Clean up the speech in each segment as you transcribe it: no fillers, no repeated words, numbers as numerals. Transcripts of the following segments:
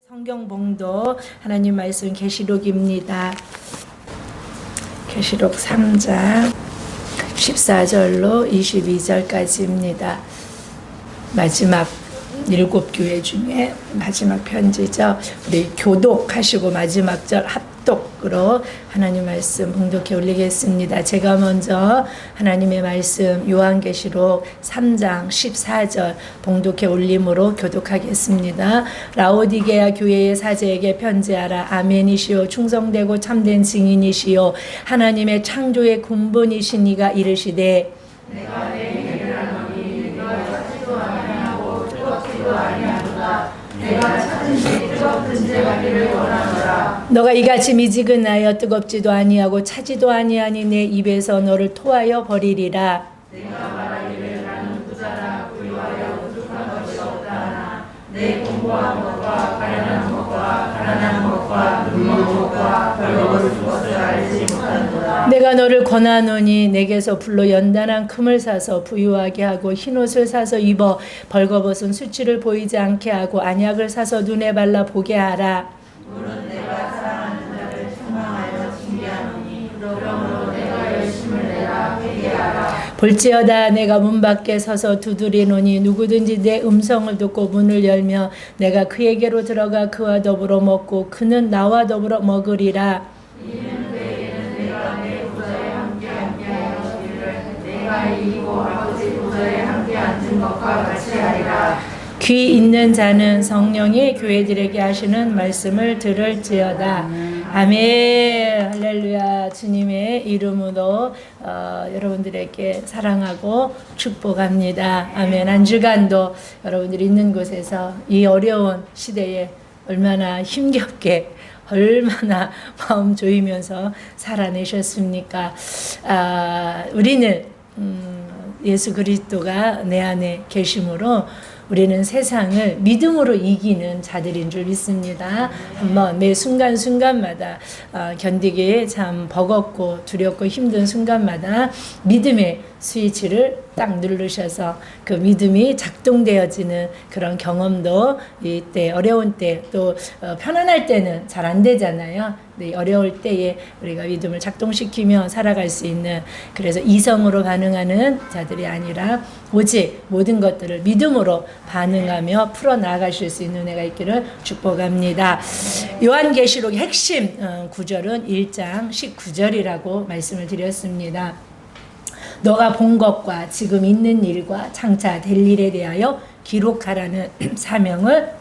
성경 봉독 하나님 말씀 계시록입니다. 계시록 3장 14절로 22절까지입니다. 마지막 7교회 중에 마지막 편지죠. 우리 교독하시고 마지막 절 합독으로 하나님 말씀 봉독해 올리겠습니다. 제가 먼저 하나님의 말씀 요한계시록 3장 14절 봉독해 올림으로 교독하겠습니다. 라오디게아 교회의 사제에게 편지하라. 아멘이시오 충성되고 참된 증인이시오 하나님의 창조의 근본이신 이가 이르시되 내가 내 일을 하노니 너가 찾지도 아니하고 뜨겁지도 아니하노라. 내가 찾은지 뜨겁든지 하기를 원하노라. 너가 이같이 미지근하여 뜨겁지도 아니하고 차지도 아니하니 내 입에서 너를 토하여 버리리라. 내가 말하기를 나는 부자라 부유하여 부족한 것이 없다 하나 내 공고한 것과 가난한 것과 눈먼 것과 별로 줄 것을 알지 못하노라. 내가 너를 권하노니 내게서 불로 연단한 금을 사서 부유하게 하고 흰옷을 사서 입어 벌거벗은 수치를 보이지 않게 하고 안약을 사서 눈에 발라 보게 하라. 물은 내가 사랑하는 자를 책망하여 징계하노니 그러므로 내가 열심을 내라 회개하라. 볼지어다 내가 문 밖에 서서 두드리노니 누구든지 내 음성을 듣고 문을 열며 내가 그에게로 들어가 그와 더불어 먹고 그는 나와 더불어 먹으리라. 이는 그에게는 내가 내 보좌에 함께 하여 주기를 내가 이기고 아버지 보좌에 함께 앉은 것과 같이 하리라. 귀 있는 자는 성령이 교회들에게 하시는 말씀을 들을지어다. 아멘. 할렐루야. 주님의 이름으로 여러분들에게 사랑하고 축복합니다. 아멘. 한 주간도 여러분들이 있는 곳에서 이 어려운 시대에 얼마나 힘겹게 얼마나 마음 조이면서 살아내셨습니까? 우리는 예수 그리스도가 내 안에 계심으로 우리는 세상을 믿음으로 이기는 자들인 줄 믿습니다. 한번 매 순간순간마다 견디기에 참 버겁고 두렵고 힘든 순간마다 믿음의 스위치를 딱 누르셔서 그 믿음이 작동되어지는 그런 경험도 이때 어려운 때 또 편안할 때는 잘 안 되잖아요. 근데 어려울 때에 우리가 믿음을 작동시키며 살아갈 수 있는, 그래서 이성으로 반응하는 자들이 아니라 오직 모든 것들을 믿음으로 반응하며 풀어나가실 수 있는 은혜가 있기를 축복합니다. 요한계시록의 핵심 구절은 1장 19절이라고 말씀을 드렸습니다. 너가 본 것과 지금 있는 일과 장차 될 일에 대하여 기록하라는 사명을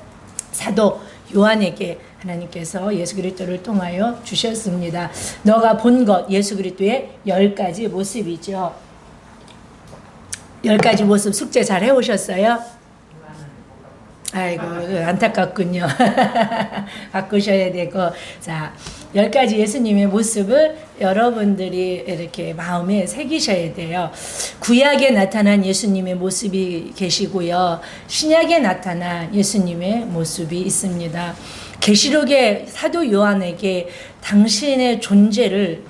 사도 요한에게 하나님께서 예수 그리스도를 통하여 주셨습니다. 너가 본 것, 예수 그리스도의 10가지 모습이죠. 10가지 모습 숙제 잘 해오셨어요? 아이고 안타깝군요. 바꾸셔야 되고. 자, 10가지 예수님의 모습을 여러분들이 이렇게 마음에 새기셔야 돼요. 구약에 나타난 예수님의 모습이 계시고요, 신약에 나타난 예수님의 모습이 있습니다. 계시록의 사도 요한에게 당신의 존재를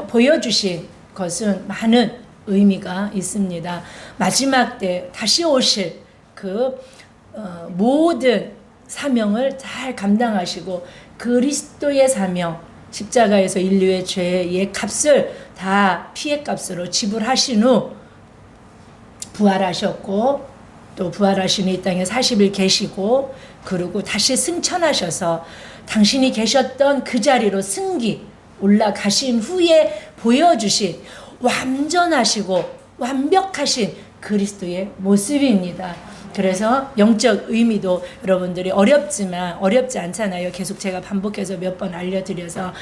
보여주신 것은 많은 의미가 있습니다. 마지막 때 다시 오실 그 모든 사명을 잘 감당하시고 그리스도의 사명, 십자가에서 인류의 죄의 값을 다 피해 값으로 지불하신 후 부활하셨고, 또 부활하신 이 땅에 40일 계시고, 그리고 다시 승천하셔서 당신이 계셨던 그 자리로 승기 올라가신 후에 보여주신 완전하시고 완벽하신 그리스도의 모습입니다. 그래서 영적 의미도 여러분들이 어렵지만 어렵지 않잖아요. 계속 제가 반복해서 몇 번 알려드려서,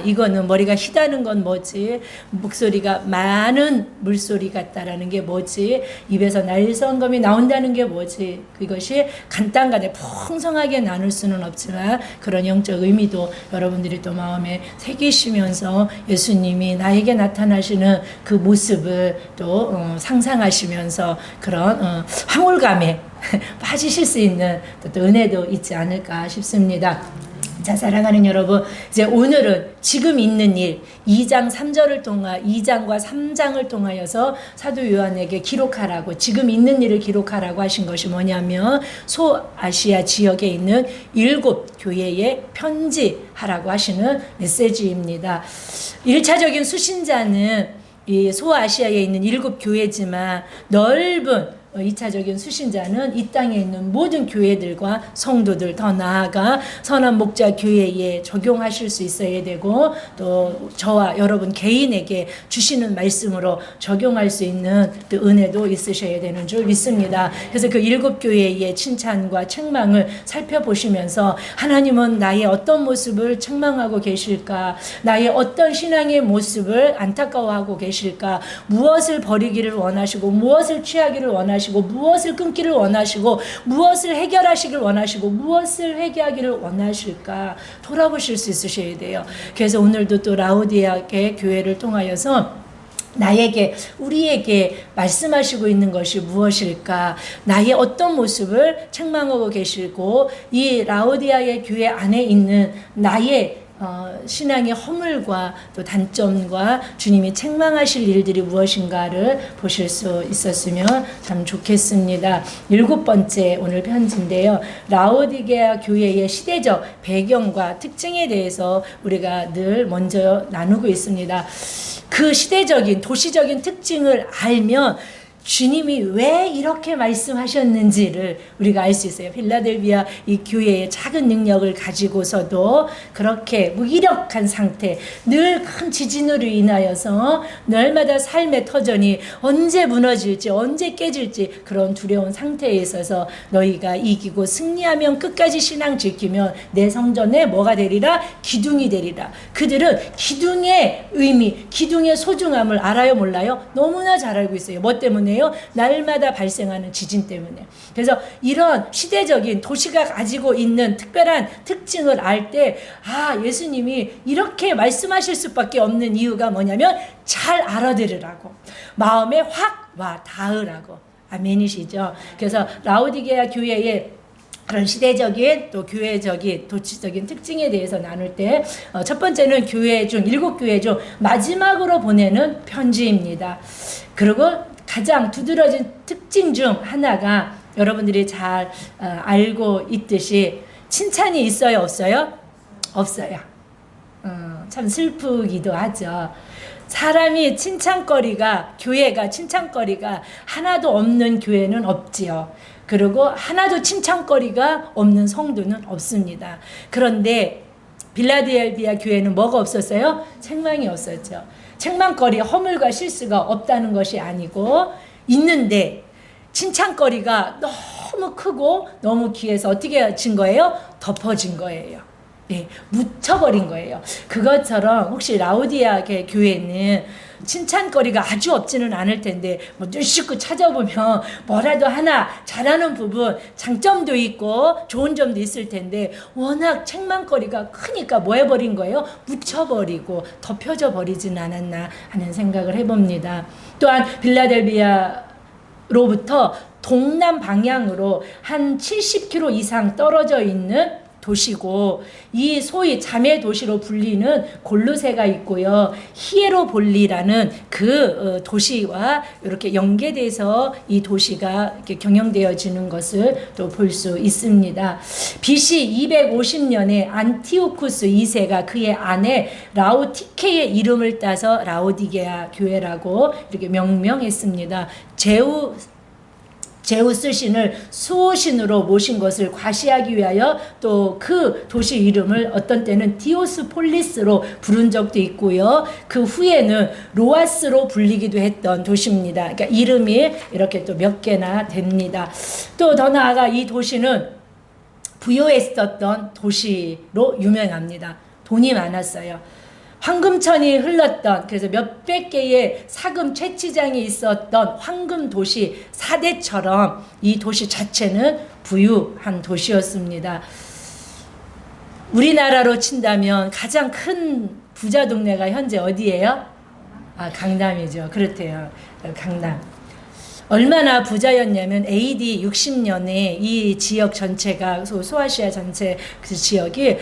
이거는 머리가 희다는 건 뭐지, 목소리가 많은 물소리 같다라는 게 뭐지, 입에서 날성검이 나온다는 게 뭐지, 그것이 간단간에 풍성하게 나눌 수는 없지만 그런 영적 의미도 여러분들이 또 마음에 새기시면서 예수님이 나에게 나타나시는 그 모습을 또 상상하시면서 그런 황홀감에 빠지실 수 있는 또 은혜도 있지 않을까 싶습니다. 자, 사랑하는 여러분, 이제 오늘은 지금 있는 일 2장 3절을 통하 2장과 3장을 통하여서 사도 요한에게 기록하라고, 지금 있는 일을 기록하라고 하신 것이 뭐냐면 소아시아 지역에 있는 7 교회에 편지하라고 하시는 메시지입니다. 1차적인 수신자는 이 소아시아에 있는 7 교회지만 넓은 2차적인 수신자는 이 땅에 있는 모든 교회들과 성도들, 더 나아가 선한 목자 교회에 적용하실 수 있어야 되고, 또 저와 여러분 개인에게 주시는 말씀으로 적용할 수 있는 그 은혜도 있으셔야 되는 줄 믿습니다. 그래서 그 7 교회의 칭찬과 책망을 살펴보시면서 하나님은 나의 어떤 모습을 책망하고 계실까, 나의 어떤 신앙의 모습을 안타까워하고 계실까, 무엇을 버리기를 원하시고 무엇을 취하기를 원하시고 무엇을 끊기를 원하시고 무엇을 해결하시길 원하시고 무엇을 회개하기를 원하실까 돌아보실 수 있으셔야 돼요. 그래서 오늘도 또 라오디아 교회를 통하여서 나에게, 우리에게 말씀하시고 있는 것이 무엇일까, 나의 어떤 모습을 책망하고 계시고 이 라오디아의 교회 안에 있는 나의 신앙의 허물과 또 단점과 주님이 책망하실 일들이 무엇인가를 보실 수 있었으면 참 좋겠습니다. 7번째 오늘 편지인데요. 라오디게아 교회의 시대적 배경과 특징에 대해서 우리가 늘 먼저 나누고 있습니다. 그 시대적인, 도시적인 특징을 알면 주님이 왜 이렇게 말씀하셨는지를 우리가 알 수 있어요. 필라델비아 이 교회의 작은 능력을 가지고서도 그렇게 무기력한 상태, 늘 큰 지진으로 인하여서 날마다 삶의 터전이 언제 무너질지 언제 깨질지 그런 두려운 상태에 있어서 너희가 이기고 승리하면 끝까지 신앙 지키면 내 성전에 뭐가 되리라? 기둥이 되리라. 그들은 기둥의 의미, 기둥의 소중함을 알아요, 몰라요? 너무나 잘 알고 있어요. 뭐 때문에? 날마다 발생하는 지진 때문에. 그래서 이런 시대적인 도시가 가지고 있는 특별한 특징을 알 때, 아, 예수님이 이렇게 말씀하실 수밖에 없는 이유가 뭐냐면 잘 알아들으라고, 마음에 확 와 닿으라고. 아멘이시죠? 그래서 라오디게아 교회의 그런 시대적인 또 교회적인 도치적인 특징에 대해서 나눌 때 첫 번째는 교회 중 7 교회 중 마지막으로 보내는 편지입니다. 그리고 가장 두드러진 특징 중 하나가 여러분들이 잘 알고 있듯이 칭찬이 있어요, 없어요? 없어요. 참 슬프기도 하죠. 사람이 칭찬거리가, 교회가 칭찬거리가 하나도 없는 교회는 없지요. 그리고 하나도 칭찬거리가 없는 성도는 없습니다. 그런데 빌라델비아 교회는 뭐가 없었어요? 책망이 없었죠. 책망거리, 허물과 실수가 없다는 것이 아니고 있는데 칭찬거리가 너무 크고 너무 귀해서 어떻게 진 거예요? 덮어진 거예요. 네, 묻혀버린 거예요. 그것처럼 혹시 라오디아 교회는 칭찬거리가 아주 없지는 않을 텐데 뭐 눈씻고 찾아보면 뭐라도 하나 잘하는 부분, 장점도 있고 좋은 점도 있을 텐데 워낙 책망거리가 크니까 뭐 해버린 거예요? 묻혀버리고 덮여져 버리진 않았나 하는 생각을 해봅니다. 또한 빌라델비아로부터 동남 방향으로 한 70km 이상 떨어져 있는 도시고, 이 소위 자매 도시로 불리는 골로새가 있고요. 히에로볼리라는 그 도시와 이렇게 연계돼서 이 도시가 이렇게 경영되어지는 것을 또 볼 수 있습니다. BC 250년에 안티오쿠스 2세가 그의 아내 라오티케의 이름을 따서 라오디게아 교회라고 이렇게 명명했습니다. 제우스 신을 수호신으로 모신 것을 과시하기 위하여 또 그 도시 이름을 어떤 때는 디오스폴리스로 부른 적도 있고요. 그 후에는 로아스로 불리기도 했던 도시입니다. 그러니까 이름이 이렇게 또 몇 개나 됩니다. 또 더 나아가 이 도시는 부유했었던 도시로 유명합니다. 돈이 많았어요. 황금천이 흘렀던, 그래서 몇백 개의 사금 채취장이 있었던 황금 도시 사대처럼 이 도시 자체는 부유한 도시였습니다. 우리나라로 친다면 가장 큰 부자 동네가 현재 어디예요? 아, 강남이죠. 그렇대요. 강남. 얼마나 부자였냐면 AD 60년에 이 지역 전체가 소아시아 전체 그 지역이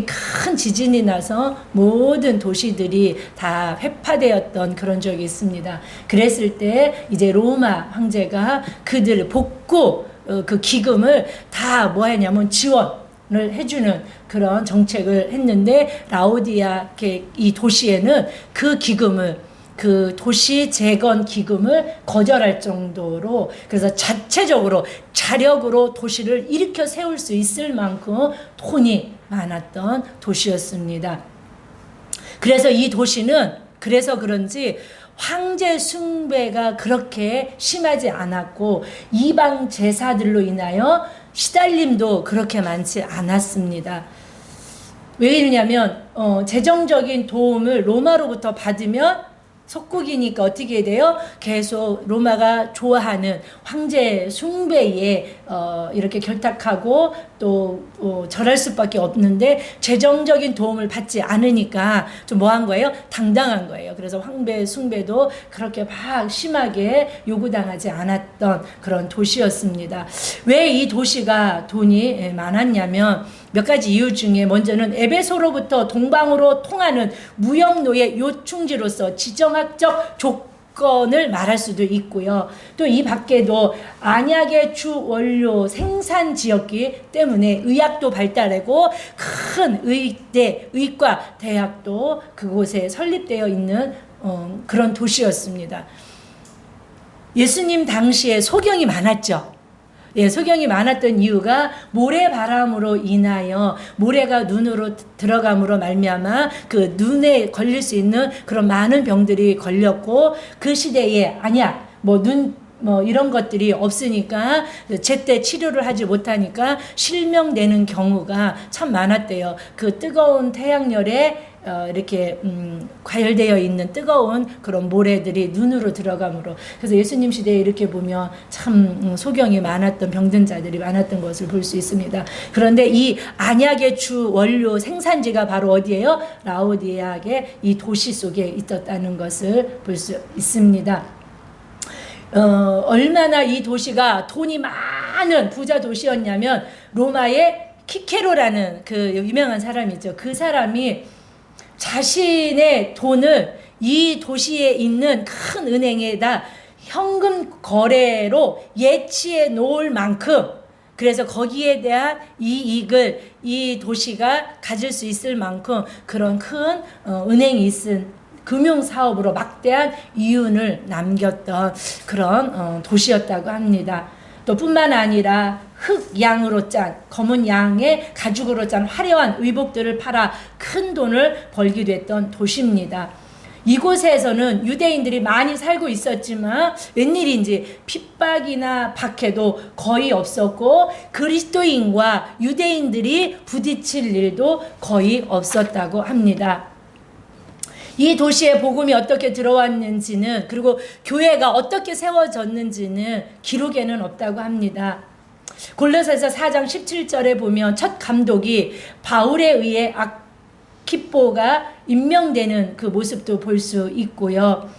큰 지진이 나서 모든 도시들이 다 회파되었던 그런 적이 있습니다. 그랬을 때 이제 로마 황제가 그들 복구 그 기금을 다 뭐 했냐면 지원을 해주는 그런 정책을 했는데 라오디아 이 도시에는 그 기금을 그 도시 재건 기금을 거절할 정도로 그래서 자체적으로 자력으로 도시를 일으켜 세울 수 있을 만큼 돈이 많았던 도시였습니다. 그래서 이 도시는 그래서 그런지 황제 숭배가 그렇게 심하지 않았고 이방 제사들로 인하여 시달림도 그렇게 많지 않았습니다. 왜 이러냐면 재정적인 도움을 로마로부터 받으면 속국이니까 어떻게 돼요? 계속 로마가 좋아하는 황제 숭배에 이렇게 결탁하고 또 절할 수밖에 없는데 재정적인 도움을 받지 않으니까 좀 뭐 한 거예요? 당당한 거예요. 그래서 황제 숭배도 그렇게 막 심하게 요구당하지 않았던 그런 도시였습니다. 왜 이 도시가 돈이 많았냐면 몇 가지 이유 중에 먼저는 에베소로부터 동방으로 통하는 무역로의 요충지로서 지정학적 조건을 말할 수도 있고요. 또 이 밖에도 안약의 주 원료 생산 지역이기 때문에 의학도 발달하고 큰 의과 대학도 그곳에 설립되어 있는 그런 도시였습니다. 예수님 당시에 소경이 많았죠. 예, 소경이 많았던 이유가 모래바람으로 인하여 모래가 눈으로 들어감으로 말미암아 그 눈에 걸릴 수 있는 그런 많은 병들이 걸렸고 그 시대에 안약, 이런 것들이 없으니까 제때 치료를 하지 못하니까 실명되는 경우가 참 많았대요. 그 뜨거운 태양열에 이렇게 과열되어 있는 뜨거운 그런 모래들이 눈으로 들어가므로 그래서 예수님 시대에 이렇게 보면 참 소경이 많았던 병든 자들이 많았던 것을 볼 수 있습니다. 그런데 이 안약의 주 원료 생산지가 바로 어디예요? 라오디아의 이 도시 속에 있었다는 것을 볼 수 있습니다. 얼마나 이 도시가 돈이 많은 부자 도시였냐면 로마의 키케로라는 그 유명한 사람이죠. 그 사람이 자신의 돈을 이 도시에 있는 큰 은행에다 현금 거래로 예치해 놓을 만큼 그래서 거기에 대한 이익을 이 도시가 가질 수 있을 만큼 그런 큰 은행이 있은 금융사업으로 막대한 이윤을 남겼던 그런 도시였다고 합니다. 또 뿐만 아니라 흑양으로 짠 검은 양의 가죽으로 짠 화려한 의복들을 팔아 큰 돈을 벌기도 했던 도시입니다. 이곳에서는 유대인들이 많이 살고 있었지만 웬일인지 핍박이나 박해도 거의 없었고 그리스도인과 유대인들이 부딪힐 일도 거의 없었다고 합니다. 이 도시에 복음이 어떻게 들어왔는지는 그리고 교회가 어떻게 세워졌는지는 기록에는 없다고 합니다. 골로새서 4장 17절에 보면 첫 감독이 바울에 의해 아키포가 임명되는 그 모습도 볼 수 있고요.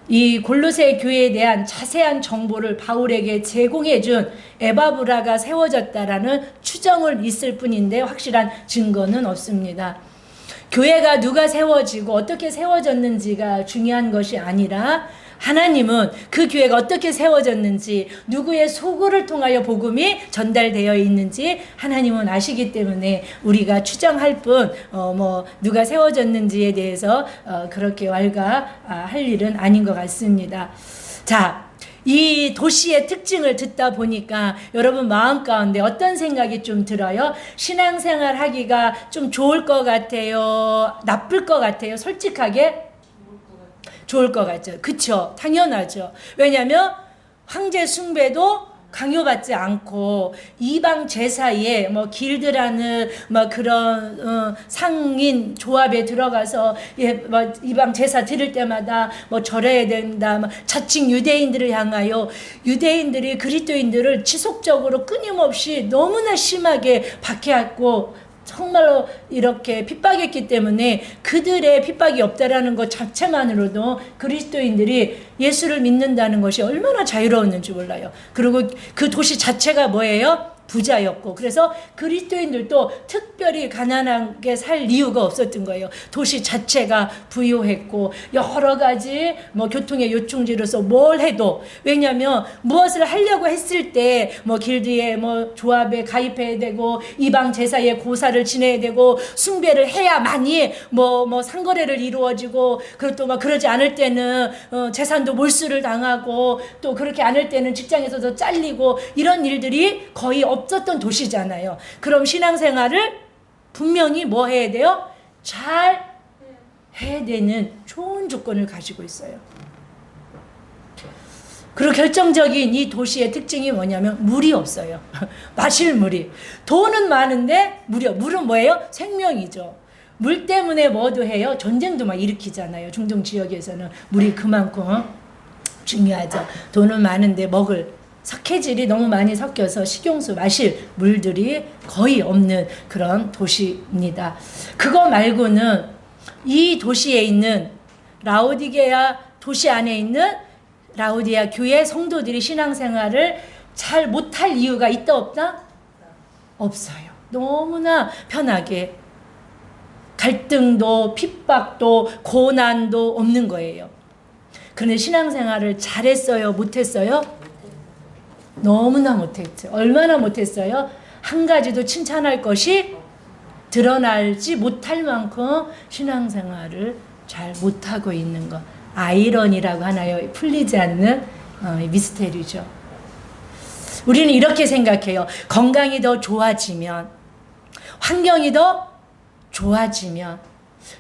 이 골로새 교회에 대한 자세한 정보를 바울에게 제공해준 에바브라가 세워졌다라는 추정을 있을 뿐인데 확실한 증거는 없습니다. 교회가 누가 세워지고 어떻게 세워졌는지가 중요한 것이 아니라 하나님은 그 교회가 어떻게 세워졌는지 누구의 소굴을 통하여 복음이 전달되어 있는지 하나님은 아시기 때문에 우리가 추정할 뿐 누가 세워졌는지에 대해서 그렇게 왈가할 일은 아닌 것 같습니다. 자, 이 도시의 특징을 듣다 보니까 여러분 마음 가운데 어떤 생각이 좀 들어요? 신앙생활 하기가 좀 좋을 것 같아요? 나쁠 것 같아요? 솔직하게? 좋을 것 같죠. 그쵸? 당연하죠. 왜냐하면 황제 숭배도 강요받지 않고 이방 제사에 길드라는 그런 상인 조합에 들어가서 이방 제사 드릴 때마다 절해야 된다. 자칭 유대인들을 향하여 유대인들이 그리스도인들을 지속적으로 끊임없이 너무나 심하게 박해하고 정말로 이렇게 핍박했기 때문에 그들의 핍박이 없다라는 것 자체만으로도 그리스도인들이 예수를 믿는다는 것이 얼마나 자유로웠는지 몰라요. 그리고 그 도시 자체가 뭐예요? 부자였고, 그래서 그리스도인들도 특별히 가난하게 살 이유가 없었던 거예요. 도시 자체가 부유했고 여러 가지 뭐 교통의 요충지로서 뭘 해도, 왜냐하면 무엇을 하려고 했을 때 뭐 길드에 뭐 조합에 가입해야 되고 이방 제사에 고사를 지내야 되고 숭배를 해야만이 뭐 상거래를 이루어지고, 그리고 또 막 그러지 않을 때는 재산도 몰수를 당하고, 또 그렇게 않을 때는 직장에서도 잘리고, 이런 일들이 거의 없었던 도시잖아요. 그럼 신앙생활을 분명히 뭐 해야 돼요? 잘 해야 되는 좋은 조건을 가지고 있어요. 그리고 결정적인 이 도시의 특징이 뭐냐면 물이 없어요. 마실 물이. 돈은 많은데 물은 뭐예요? 생명이죠. 물 때문에 뭐도 해요? 전쟁도 막 일으키잖아요. 중동 지역에서는 물이 그만큼 중요하죠. 돈은 많은데 먹을 석회질이 너무 많이 섞여서 식용수 마실 물들이 거의 없는 그런 도시입니다. 그거 말고는 이 도시에 있는 라오디게아 도시 안에 있는 라오디게아 교회 성도들이 신앙생활을 잘 못할 이유가 있다 없다? 없어요. 너무나 편하게 갈등도 핍박도 고난도 없는 거예요. 그런데 신앙생활을 잘했어요? 못했어요? 너무나 못했죠. 얼마나 못했어요? 한 가지도 칭찬할 것이 드러나지 못할 만큼 신앙생활을 잘 못하고 있는 것. 아이러니라고 하나요? 풀리지 않는 미스테리죠. 우리는 이렇게 생각해요. 건강이 더 좋아지면, 환경이 더 좋아지면,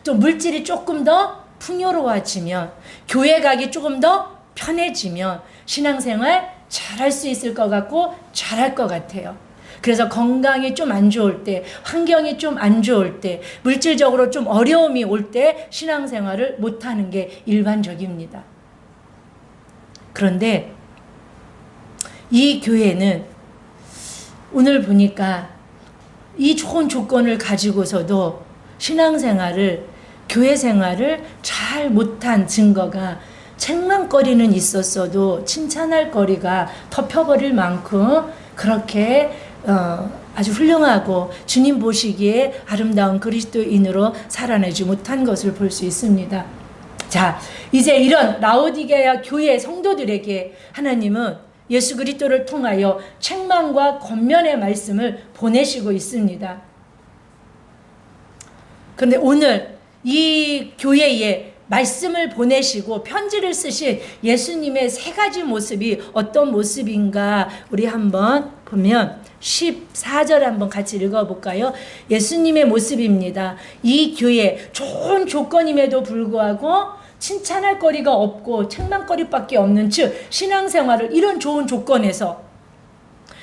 또 물질이 조금 더 풍요로워지면, 교회 가기 조금 더 편해지면 신앙생활 잘할 수 있을 것 같고 잘할 것 같아요. 그래서 건강이 좀 안 좋을 때, 환경이 좀 안 좋을 때, 물질적으로 좀 어려움이 올 때 신앙생활을 못하는 게 일반적입니다. 그런데 이 교회는 오늘 보니까 이 좋은 조건을 가지고서도 신앙생활을, 교회 생활을 잘 못한 증거가, 책망거리는 있었어도 칭찬할 거리가 덮여버릴 만큼 그렇게 아주 훌륭하고 주님 보시기에 아름다운 그리스도인으로 살아내지 못한 것을 볼 수 있습니다. 자, 이제 이런 라오디게아 교회 성도들에게 하나님은 예수 그리스도를 통하여 책망과 권면의 말씀을 보내시고 있습니다. 그런데 오늘 이 교회에 말씀을 보내시고 편지를 쓰신 예수님의 세 가지 모습이 어떤 모습인가 우리 한번 보면 14절 한번 같이 읽어볼까요? 예수님의 모습입니다. 이 교회 좋은 조건임에도 불구하고 칭찬할 거리가 없고 책망거리밖에 없는, 즉 신앙생활을 이런 좋은 조건에서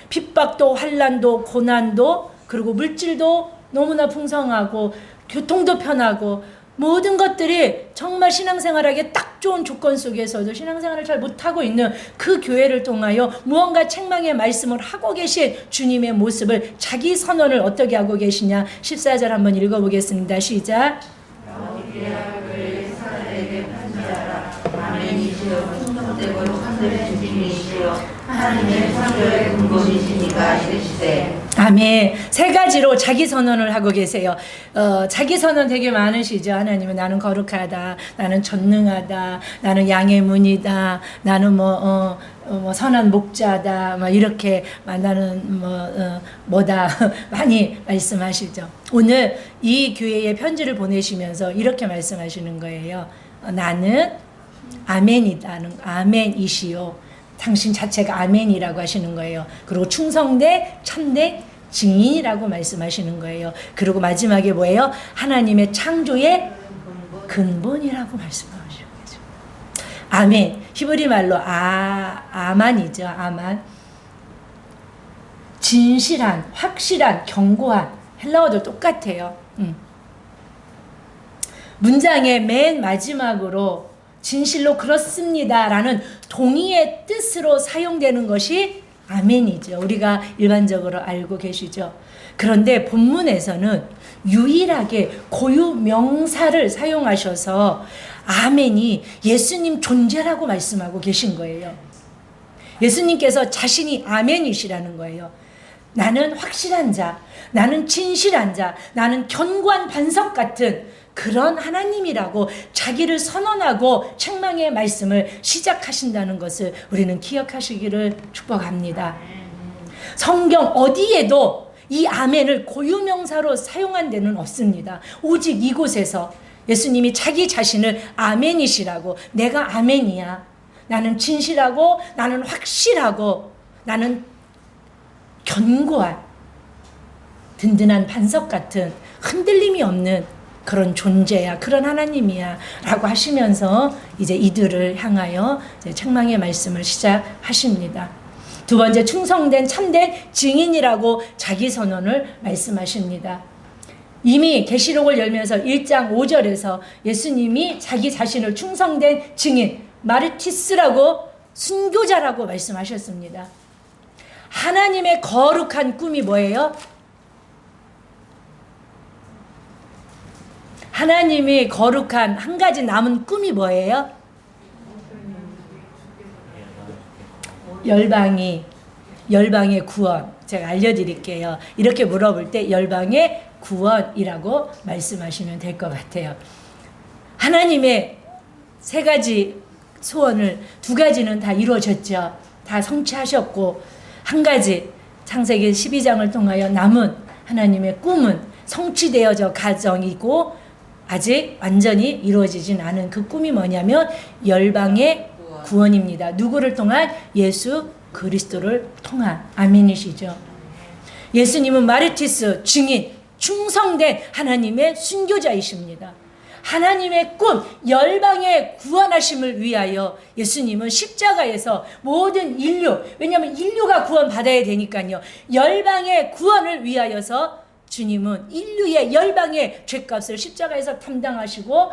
핍박도 환난도 고난도, 그리고 물질도 너무나 풍성하고 교통도 편하고 모든 것들이 정말 신앙생활하기에 딱 좋은 조건 속에서도 신앙생활을 잘 못하고 있는 그 교회를 통하여 무언가 책망의 말씀을 하고 계신 주님의 모습을, 자기 선언을 어떻게 하고 계시냐. 14절 한번 읽어보겠습니다. 시작. 하나님의 창조의 근본이시니까 이르시되. 아멘. 세 가지로 자기 선언을 하고 계세요. 자기 선언 되게 많으시죠. 하나님은 나는 거룩하다, 나는 전능하다, 나는 양의 문이다, 나는 뭐 선한 목자다, 막 이렇게 나는 뭐다 많이 말씀하시죠. 오늘 이 교회에 편지를 보내시면서 이렇게 말씀하시는 거예요. 나는 아멘이다는, 아멘이시요. 당신 자체가 아멘이라고 하시는 거예요. 그리고 충성되 참되 증인이라고 말씀하시는 거예요. 그리고 마지막에 뭐예요? 하나님의 창조의 근본이라고 말씀하시는 거죠. 아멘. 히브리 말로 아만이죠. 아만. 진실한, 확실한, 견고한. 헬라어도 똑같아요. 문장의 맨 마지막으로 진실로 그렇습니다라는 동의의 뜻으로 사용되는 것이 아멘이죠. 우리가 일반적으로 알고 계시죠. 그런데 본문에서는 유일하게 고유 명사를 사용하셔서 아멘이 예수님 존재라고 말씀하고 계신 거예요. 예수님께서 자신이 아멘이시라는 거예요. 나는 확실한 자, 나는 진실한 자, 나는 견고한 반석 같은 그런 하나님이라고 자기를 선언하고 책망의 말씀을 시작하신다는 것을 우리는 기억하시기를 축복합니다. 성경 어디에도 이 아멘을 고유명사로 사용한 데는 없습니다. 오직 이곳에서 예수님이 자기 자신을 아멘이시라고, 내가 아멘이야, 나는 진실하고 나는 확실하고 나는 견고한 든든한 반석 같은 흔들림이 없는 그런 존재야, 그런 하나님이야 라고 하시면서 이제 이들을 향하여 이제 책망의 말씀을 시작하십니다. 두 번째, 충성된 참된 증인이라고 자기 선언을 말씀하십니다. 이미 계시록을 열면서 1장 5절에서 예수님이 자기 자신을 충성된 증인, 마르티스라고, 순교자라고 말씀하셨습니다. 하나님의 거룩한 꿈이 뭐예요? 하나님이 거룩한 한 가지 남은 꿈이 뭐예요? 열방의 구원. 제가 알려드릴게요. 이렇게 물어볼 때 열방의 구원이라고 말씀하시면 될 것 같아요. 하나님의 세 가지 소원을 두 가지는 다 이루어졌죠. 다 성취하셨고, 한 가지 창세기 12장을 통하여 남은 하나님의 꿈은 성취되어져 가정이고 아직 완전히 이루어지진 않은 그 꿈이 뭐냐면 열방의 구원입니다. 누구를 통한? 예수 그리스도를 통한. 아멘이시죠. 예수님은 마르티스, 증인, 충성된 하나님의 순교자이십니다. 하나님의 꿈, 열방의 구원하심을 위하여 예수님은 십자가에서 모든 인류, 왜냐하면 인류가 구원받아야 되니까요, 열방의 구원을 위하여서 주님은 인류의 열방의 죄값을 십자가에서 담당하시고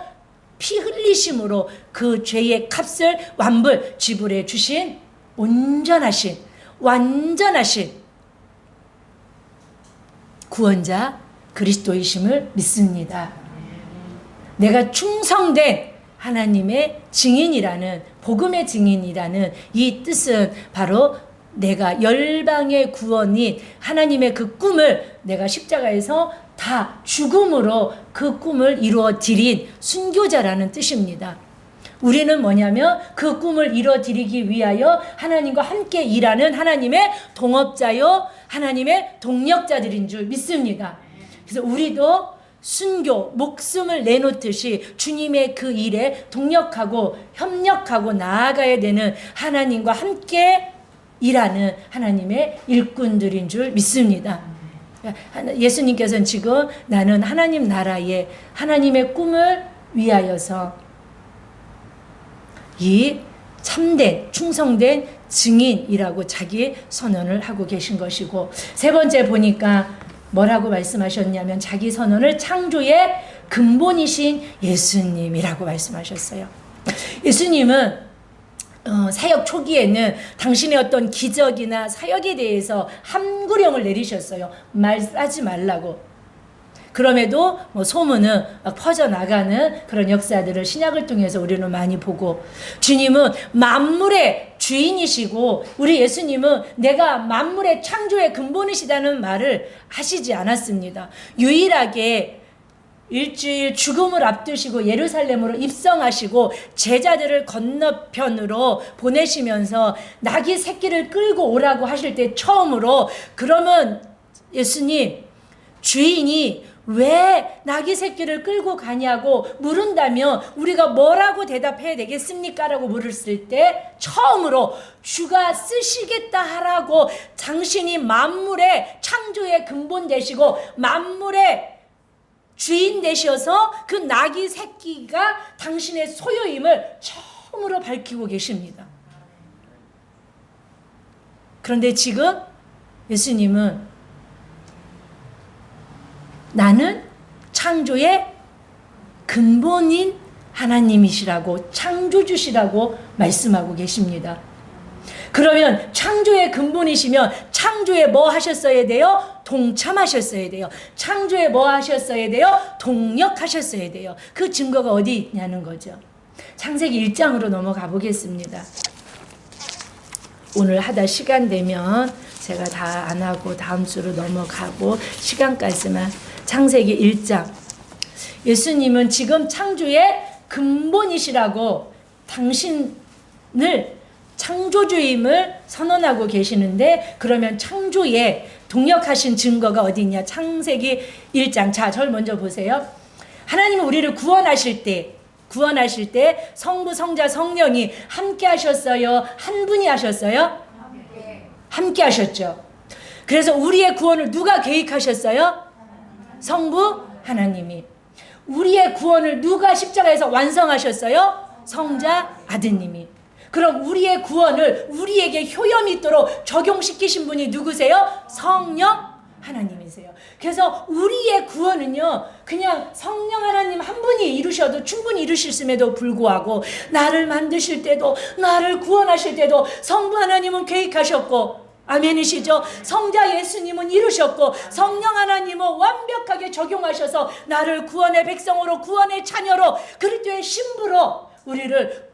피 흘리심으로 그 죄의 값을 완불 지불해 주신 온전하신, 완전하신 구원자 그리스도이심을 믿습니다. 내가 충성된 하나님의 증인이라는, 복음의 증인이라는 이 뜻은 바로 내가 열방의 구원인 하나님의 그 꿈을 내가 십자가에서 다 죽음으로 그 꿈을 이루어 드린 순교자라는 뜻입니다. 우리는 뭐냐면 그 꿈을 이루어 드리기 위하여 하나님과 함께 일하는 하나님의 동업자요, 하나님의 동력자들인 줄 믿습니다. 그래서 우리도 순교, 목숨을 내놓듯이 주님의 그 일에 동력하고 협력하고 나아가야 되는 하나님과 함께 일하는 하나님의 일꾼들인 줄 믿습니다. 예수님께서는 지금 나는 하나님 나라의 하나님의 꿈을 위하여서 이 참된 충성된 증인이라고 자기 선언을 하고 계신 것이고, 세 번째 보니까 뭐라고 말씀하셨냐면 자기 선언을 창조의 근본이신 예수님이라고 말씀하셨어요. 예수님은 사역 초기에는 당신의 어떤 기적이나 사역에 대해서 함구령을 내리셨어요. 말하지 말라고. 그럼에도 소문은 막 퍼져나가는 그런 역사들을 신약을 통해서 우리는 많이 보고, 주님은 만물의 주인이시고 우리 예수님은 내가 만물의 창조의 근본이시다는 말을 하시지 않았습니다. 유일하게 일주일 죽음을 앞두시고 예루살렘으로 입성하시고 제자들을 건너편으로 보내시면서 낙이 새끼를 끌고 오라고 하실 때 처음으로, 그러면 예수님, 주인이 왜 낙이 새끼를 끌고 가냐고 물은다면 우리가 뭐라고 대답해야 되겠습니까? 라고 물었을 때 처음으로 주가 쓰시겠다 하라고, 당신이 만물의 창조의 근본 되시고 만물의 주인 되셔서 그 낙이 새끼가 당신의 소유임을 처음으로 밝히고 계십니다. 그런데 지금 예수님은 나는 창조의 근본인 하나님이시라고, 창조주시라고 말씀하고 계십니다. 그러면 창조의 근본이시면 창조에 뭐 하셨어야 돼요? 동참하셨어야 돼요. 창조에 뭐 하셨어야 돼요? 동력하셨어야 돼요. 그 증거가 어디 있냐는 거죠. 창세기 1장으로 넘어가 보겠습니다. 오늘 하다 시간 되면 제가 다 안 하고 다음 주로 넘어가고 시간까지만. 창세기 1장. 예수님은 지금 창조의 근본이시라고 당신을 창조주임을 선언하고 계시는데, 그러면 창조에 동력하신 증거가 어디 있냐? 창세기 1장. 자, 저를 먼저 보세요. 하나님은 우리를 구원하실 때 성부, 성자, 성령이 함께 하셨어요? 한 분이 하셨어요? 함께 하셨죠. 그래서 우리의 구원을 누가 계획하셨어요? 성부 하나님이. 우리의 구원을 누가 십자가에서 완성하셨어요? 성자 아드님이. 그럼 우리의 구원을 우리에게 효염이 있도록 적용시키신 분이 누구세요? 성령 하나님이세요. 그래서 우리의 구원은요, 그냥 성령 하나님 한 분이 이루셔도 충분히 이루셨음에도 불구하고, 나를 만드실 때도, 나를 구원하실 때도 성부 하나님은 계획하셨고, 아멘이시죠? 성자 예수님은 이루셨고, 성령 하나님은 완벽하게 적용하셔서 나를 구원의 백성으로, 구원의 자녀로, 그리스도의 신부로 우리를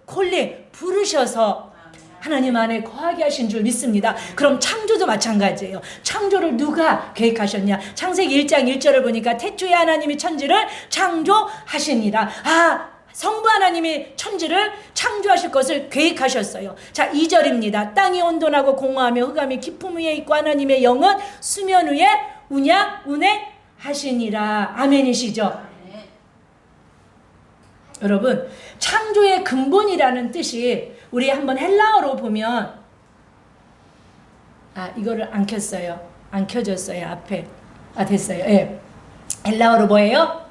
부르셔서 하나님 안에 거하게 하신 줄 믿습니다. 그럼 창조도 마찬가지예요. 창조를 누가 계획하셨냐? 창세기 1장 1절을 보니까 태초에 하나님이 천지를 창조하시니라. 성부 하나님이 천지를 창조하실 것을 계획하셨어요. 자, 2절입니다. 땅이 온돈하고 공허하며 흑암이 깊음 위에 있고 하나님의 영은 수면 위에 운행하시니라. 아멘이시죠? 여러분, 창조의 근본이라는 뜻이 우리 한번 헬라어로 보면, 이거를 안 켰어요. 안 켜졌어요. 앞에. 됐어요. 예. 헬라어로 뭐예요?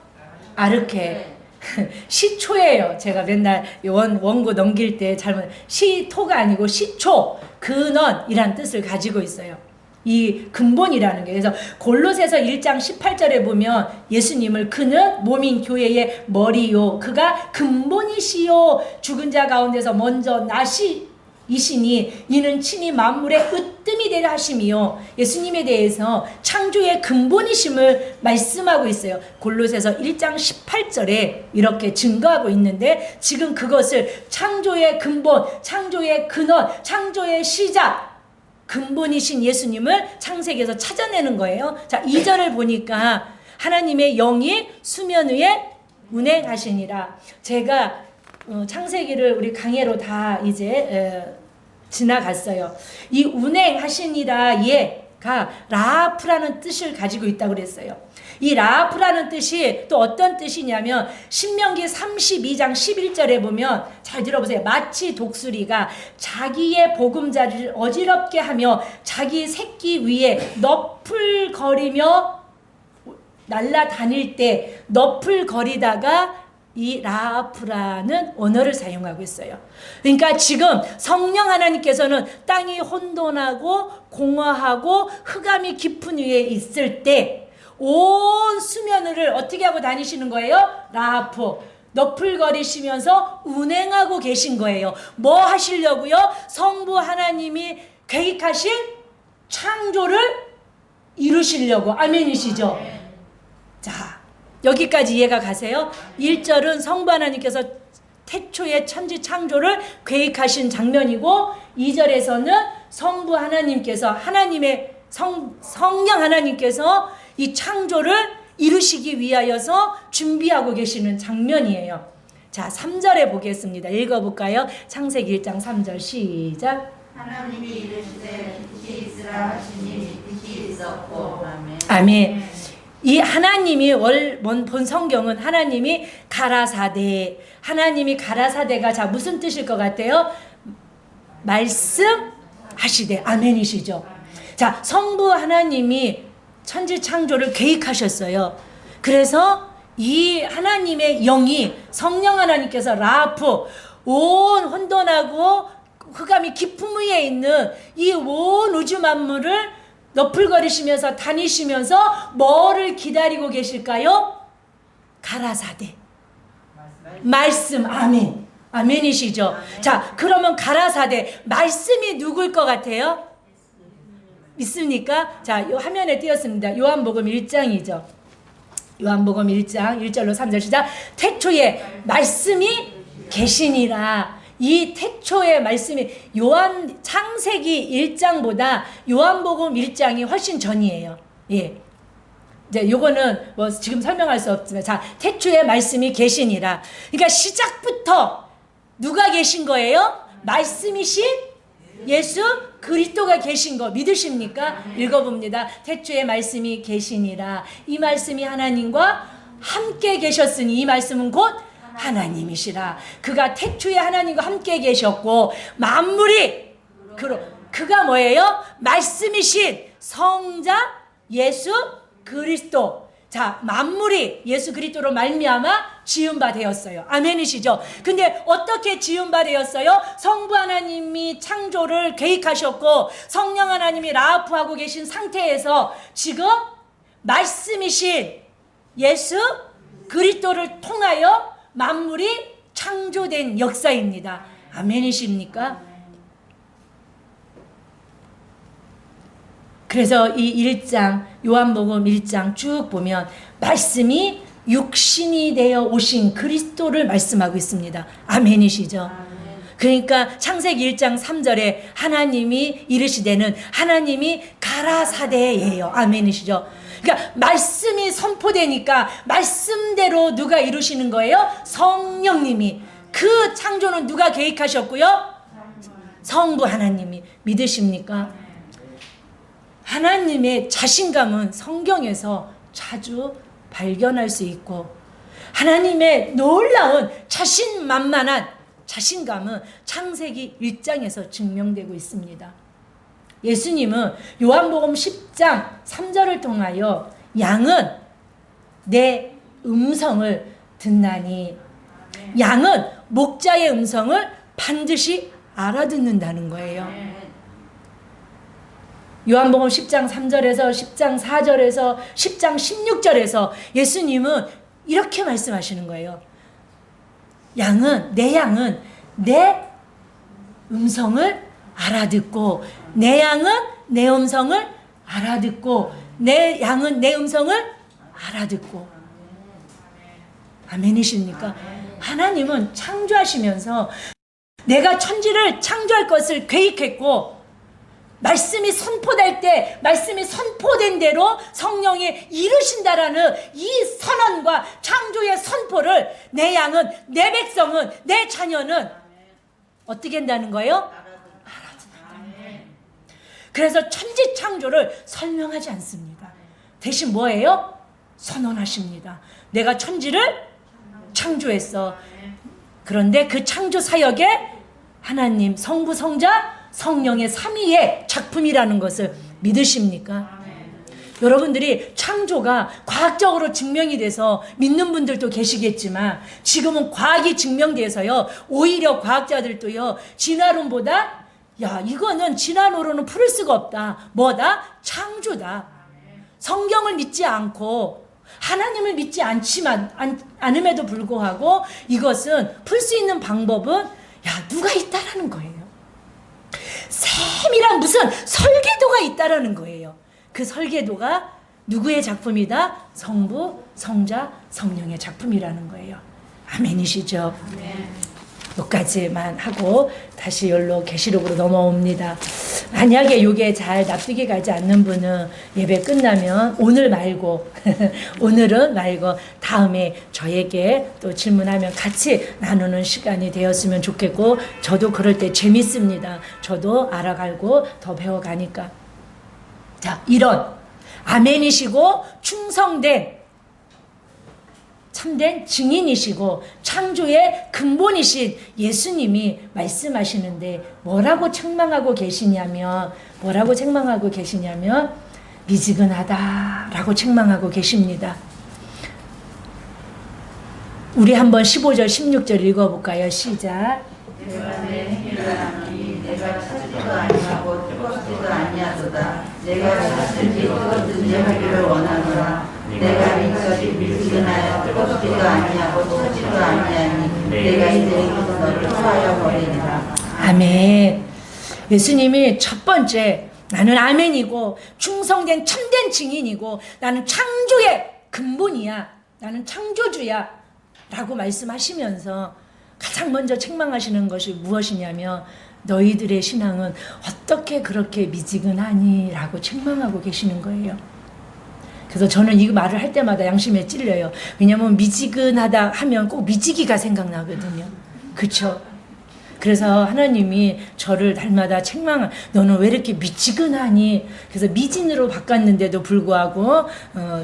아르케. 시초예요. 제가 맨날 원고 넘길 때 잘못, 시토가 아니고 시초, 근원이란 뜻을 가지고 있어요. 이 근본이라는 게. 그래서 골로새서 1장 18절에 보면 예수님을 그는 몸인 교회의 머리요, 그가 근본이시요, 죽은 자 가운데서 먼저 나시이시니 이는 친히 만물의 으뜸이 되려 하심이요. 예수님에 대해서 창조의 근본이심을 말씀하고 있어요. 골로새서 1장 18절에 이렇게 증거하고 있는데, 지금 그것을 창조의 근본, 창조의 근원, 창조의 시작, 근본이신 예수님을 창세기에서 찾아내는 거예요. 자, 2절을 보니까 하나님의 영이 수면 위에 운행하시니라. 제가 창세기를 우리 강해로 다 이제 지나갔어요. 이 운행하시니라 예가 라프라는 뜻을 가지고 있다고 그랬어요. 이 라프라는 뜻이 또 어떤 뜻이냐면, 신명기 32장 11절에 보면, 잘 들어보세요. 마치 독수리가 자기의 보금자리를 어지럽게 하며 자기 새끼 위에 너풀거리며 날아다닐 때 너풀거리다가 이 라프라는 언어를 사용하고 있어요. 그러니까 지금 성령 하나님께서는 땅이 혼돈하고 공허하고 흑암이 깊은 위에 있을 때 온 수면을 어떻게 하고 다니시는 거예요? 라프, 너풀거리시면서 운행하고 계신 거예요. 뭐 하시려고요? 성부 하나님이 계획하신 창조를 이루시려고. 아멘이시죠? 자, 여기까지 이해가 가세요? 1절은 성부 하나님께서 태초에 천지 창조를 계획하신 장면이고, 2절에서는 성부 하나님께서, 하나님의 성령 하나님께서 이 창조를 이루시기 위하여서 준비하고 계시는 장면이에요. 자, 3절에 보겠습니다. 읽어볼까요? 창세기 1장 3절 시작. 하나님이 이르시되 빛이 있으라 하시니 빛이 있었고. 아멘. 이 하나님이 본 성경은 하나님이 가라사대, 하나님이 가라사대가, 자, 무슨 뜻일 것 같아요? 말씀하시되. 아멘이시죠? 자, 성부 하나님이 천지 창조를 계획하셨어요. 그래서 이 하나님의 영이, 성령 하나님께서 라프, 온 혼돈하고 흑암이 깊음 위에 있는 이 온 우주 만물을 너풀거리시면서 다니시면서 뭐를 기다리고 계실까요? 가라사대. 말씀. 아멘. 아멘이시죠? 자, 그러면 가라사대 말씀이 누굴 것 같아요? 믿습니까? 자, 요 화면에 띄었습니다. 요한복음 1장이죠. 요한복음 1장 1절로 3절 시작. 태초에 말씀이 계시니라. 이 태초의 말씀이 창세기 1장보다 요한복음 1장이 훨씬 전이에요. 예. 이제 요거는 뭐 지금 설명할 수 없지만, 자, 태초에 말씀이 계시니라. 그러니까 시작부터 누가 계신 거예요? 말씀이신 예수 그리스도가 계신 거 믿으십니까? 읽어봅니다. 태초에 말씀이 계시니라. 이 말씀이 하나님과 함께 계셨으니 이 말씀은 곧 하나님이시라. 그가 태초에 하나님과 함께 계셨고 만물이 그가 뭐예요? 말씀이신 성자 예수 그리스도. 자, 만물이 예수 그리스도로 말미암아 지은 바 되었어요. 아멘이시죠? 근데 어떻게 지은 바 되었어요? 성부 하나님이 창조를 계획하셨고 성령 하나님이 라하프하고 계신 상태에서 지금 말씀이신 예수 그리스도를 통하여 만물이 창조된 역사입니다. 아멘이십니까? 그래서 이 1장 요한복음 1장 쭉 보면 말씀이 육신이 되어 오신 그리스도를 말씀하고 있습니다. 아멘이시죠? 그러니까 창세기 1장 3절에 하나님이 이르시되는 하나님이 가라사대예요. 아멘이시죠? 그러니까 말씀이 선포되니까 말씀대로 누가 이루시는 거예요? 성령님이. 그 창조는 누가 계획하셨고요? 성부 하나님이. 믿으십니까? 하나님의 자신감은 성경에서 자주 발견할 수 있고 하나님의 놀라운 자신만만한 자신감은 창세기 1장에서 증명되고 있습니다. 예수님은 요한복음 10장 3절을 통하여 양은 내 음성을 듣나니, 양은 목자의 음성을 반드시 알아듣는다는 거예요. 요한복음 10장 3절에서 10장 4절에서 10장 16절에서 예수님은 이렇게 말씀하시는 거예요. 내 양은 내 음성을 알아듣고 내 양은 내 음성을 알아듣고 내 양은 내 음성을 알아듣고. 아멘이십니까? 하나님은 창조하시면서 내가 천지를 창조할 것을 계획했고 말씀이 선포될 때 말씀이 선포된 대로 성령이 이루신다라는 이 선언과 창조의 선포를 내 양은 내 백성은 내 자녀는 어떻게 한다는 거예요? 알아듣는다. 그래서 천지 창조를 설명하지 않습니다. 대신 뭐예요? 선언하십니다. 내가 천지를 창조했어. 그런데 그 창조 사역에 하나님 성부 성자 성령의 삼위의 작품이라는 것을 믿으십니까? 여러분들이 창조가 과학적으로 증명이 돼서 믿는 분들도 계시겠지만 지금은 과학이 증명돼서요 오히려 과학자들도요 진화론보다 이거는 진화론으로는 풀을 수가 없다. 뭐다? 창조다. 성경을 믿지 않고 하나님을 믿지 않음에도 불구하고 이것은 풀 수 있는 방법은 누가 있다라는 거예요. 세밀한 무슨 설계도가 있다라는 거예요. 그 설계도가 누구의 작품이다? 성부, 성자, 성령의 작품이라는 거예요. 아멘이시죠? 여기까지만 하고 다시 열로 계시록으로 넘어옵니다. 만약에 이게 잘 납득이 가지 않는 분은 예배 끝나면 오늘은 말고 다음에 저에게 또 질문하면 같이 나누는 시간이 되었으면 좋겠고 저도 그럴 때 재밌습니다. 저도 알아가고 더 배워가니까. 자, 이런 아멘이시고 충성된 참된 증인이시고 창조의 근본이신 예수님이 말씀하시는데 뭐라고 책망하고 계시냐면 미지근하다라고 책망하고 계십니다. 우리 한번 15절 16절 읽어볼까요? 시작. 내가 내 행위를 하니 내가 찾지도 아니하고 뜨겁지도 아니하도다. 내가 찾든지 뜨겁든지 하기를 원하노라. 내가 이것이 미지근하여 뜨겁지 걷지도 아니하고 서지도 아니하니 내가 이제 너를 토하여 버리리라. 아멘. 예수님이 첫 번째 나는 아멘이고 충성된 참된 증인이고 나는 창조의 근본이야. 나는 창조주야. 라고 말씀하시면서 가장 먼저 책망하시는 것이 무엇이냐면 너희들의 신앙은 어떻게 그렇게 미지근하니? 라고 책망하고 계시는 거예요. 그래서 저는 이 말을 할 때마다 양심에 찔려요. 왜냐하면 미지근하다 하면 꼭 미지기가 생각나거든요. 그렇죠? 그래서 하나님이 저를 날마다 책망을 너는 왜 이렇게 미지근하니? 그래서 미진으로 바꿨는데도 불구하고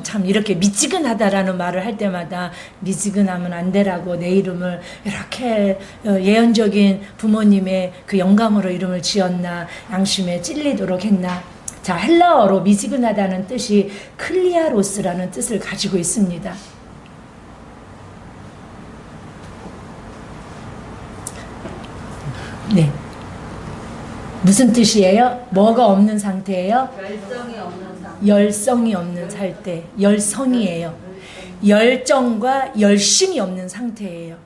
참 이렇게 미지근하다라는 말을 할 때마다 미지근하면 안 되라고 내 이름을 이렇게 예언적인 부모님의 그 영감으로 이름을 지었나 양심에 찔리도록 했나. 자, 헬라어로 미지근하다는 뜻이 클리아로스라는 뜻을 가지고 있습니다. 네. 무슨 뜻이에요? 뭐가 없는 상태예요? 열정이 없는 상태. 열성이 없는 상태. 열성이에요. 열정과 열심이 없는 상태예요.